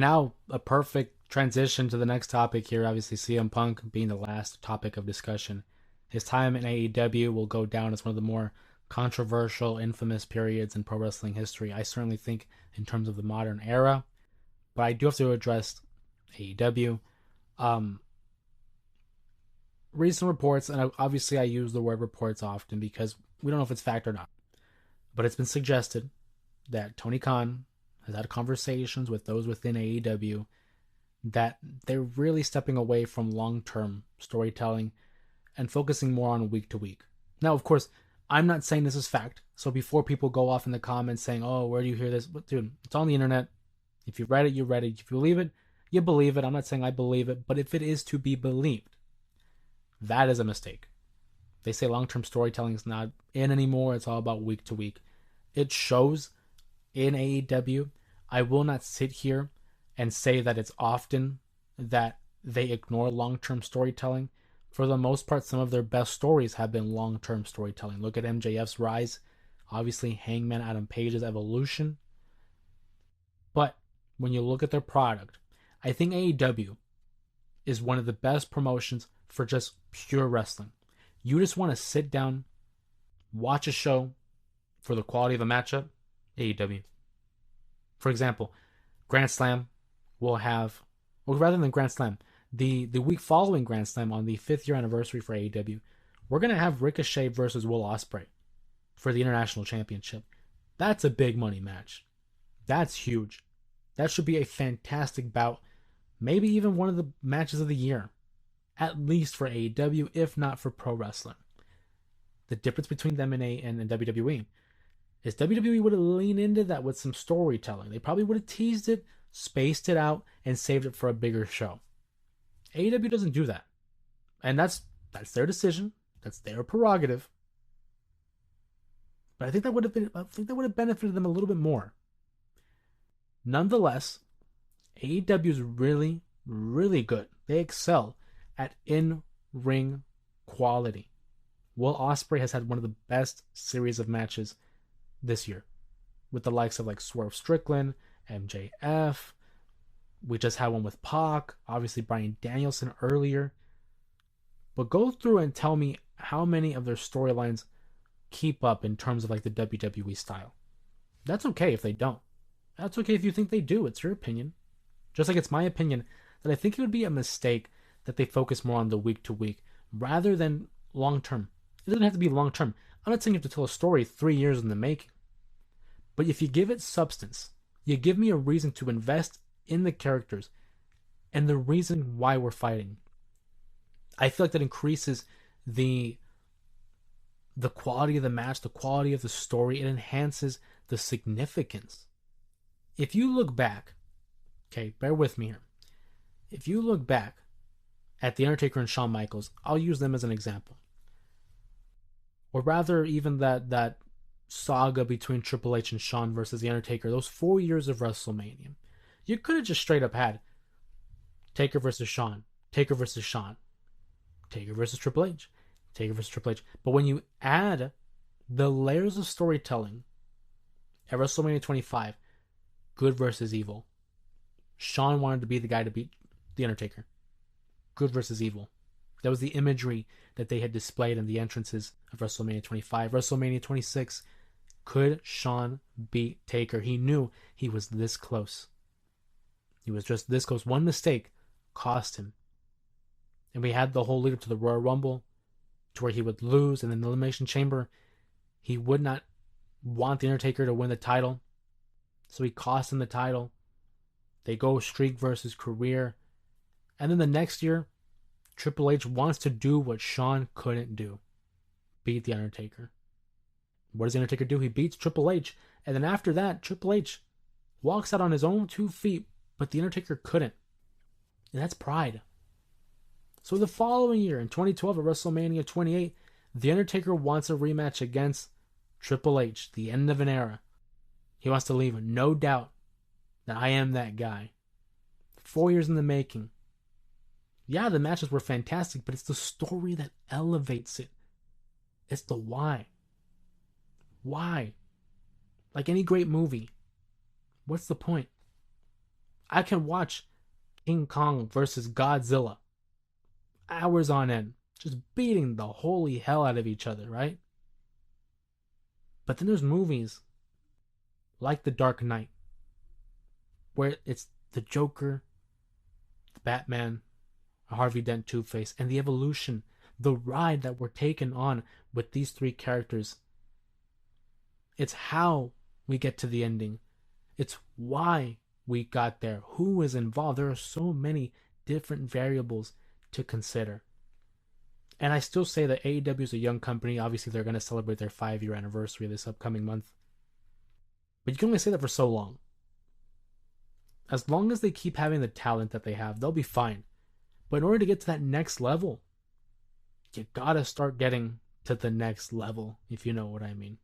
Now, a perfect transition to the next topic here. Obviously, CM Punk being the last topic of discussion. His time in AEW will go down as one of the more controversial, infamous periods in pro wrestling history. I certainly think in terms of the modern era, but I do have to address AEW. Um, Recent reports, and obviously I use the word reports often because we don't know if it's fact or not, but it's been suggested that Tony Khan has had conversations with those within AEW that they're really stepping away from long term storytelling and focusing more on week to week. Now, of course, I'm not saying this is fact. So before people go off in the comments saying, oh, where do you hear this? But dude, it's on the internet. If you read it, you read it. If you believe it, you believe it. I'm not saying I believe it, but if it is to be believed, that is a mistake. They say long term storytelling is not in anymore. It's all about week to week. It shows in AEW. I will not sit here and say that it's often that they ignore long term storytelling. For the most part, some of their best stories have been long term storytelling. Look at MJF's rise, obviously, Hangman Adam Page's evolution. But when you look at their product, I think AEW is one of the best promotions for just pure wrestling. You just want to sit down, watch a show for the quality of a matchup, AEW. For example, Grand Slam will have, well, rather than Grand Slam, the week following Grand Slam on the 5th year anniversary for AEW, we're going to have Ricochet versus Will Ospreay for the International Championship. That's a big money match. That's huge. That should be a fantastic bout. Maybe even one of the matches of the year. At least for AEW, if not for pro wrestling. The difference between them and WWE is WWE would have leaned into that with some storytelling. They probably would have teased it, spaced it out, and saved it for a bigger show. AEW doesn't do that. And that's their decision. That's their prerogative. But I think that would have benefited them a little bit more. Nonetheless, AEW is really, really good. They excel at in-ring quality. Will Ospreay has had one of the best series of matches this year, with the likes of like Swerve Strickland, MJF. We just had one with Pac, obviously Bryan Danielson earlier. But go through and tell me how many of their storylines keep up in terms of like the WWE style. That's okay if they don't. That's okay if you think they do. It's your opinion. Just like it's my opinion that I think it would be a mistake that they focus more on the week to week rather than long term. It doesn't have to be long term. I'm not saying you have to tell a story 3 years in the making. But if you give it substance, you give me a reason to invest in the characters and the reason why we're fighting. I feel like that increases the quality of the match, the quality of the story. It enhances the significance. If you look back, okay, bear with me here. If you look back at The Undertaker and Shawn Michaels, I'll use them as an example. Or rather, even that saga between Triple H and Shawn versus The Undertaker, those 4 years of WrestleMania. You could have just straight up had Taker versus Shawn, Taker versus Shawn, Taker versus Triple H, Taker versus Triple H. But when you add the layers of storytelling at WrestleMania 25, good versus evil, Shawn wanted to be the guy to beat The Undertaker. Good versus evil. That was the imagery that they had displayed in the entrances of WrestleMania 25. WrestleMania 26, could Shawn beat Taker? He knew he was this close. He was just this close. One mistake cost him. And we had the whole lead up to the Royal Rumble, to where he would lose, and in the Elimination Chamber, he would not want The Undertaker to win the title. So he cost him the title. They go streak versus career. And then the next year, Triple H wants to do what Shawn couldn't do. Beat The Undertaker. What does The Undertaker do? He beats Triple H. And then after that, Triple H walks out on his own 2 feet, but The Undertaker couldn't. And that's pride. So the following year, in 2012 at WrestleMania 28, The Undertaker wants a rematch against Triple H, the end of an era. He wants to leave no doubt that I am that guy. 4 years in the making. Yeah, the matches were fantastic, but it's the story that elevates it. It's the why. Why? Like any great movie, what's the point? I can watch King Kong versus Godzilla hours on end, just beating the holy hell out of each other, right? But then there's movies like The Dark Knight, where it's the Joker, the Batman, Harvey Dent, Two Face, and the evolution, the ride that we're taken on with these three characters. It's how we get to the ending. It's why we got there. Who is involved? There are so many different variables to consider. And I still say that AEW is a young company. Obviously, they're going to celebrate their 5-year anniversary this upcoming month. But you can only say that for so long. As long as they keep having the talent that they have, they'll be fine. But in order to get to that next level, you gotta start getting to the next level, if you know what I mean.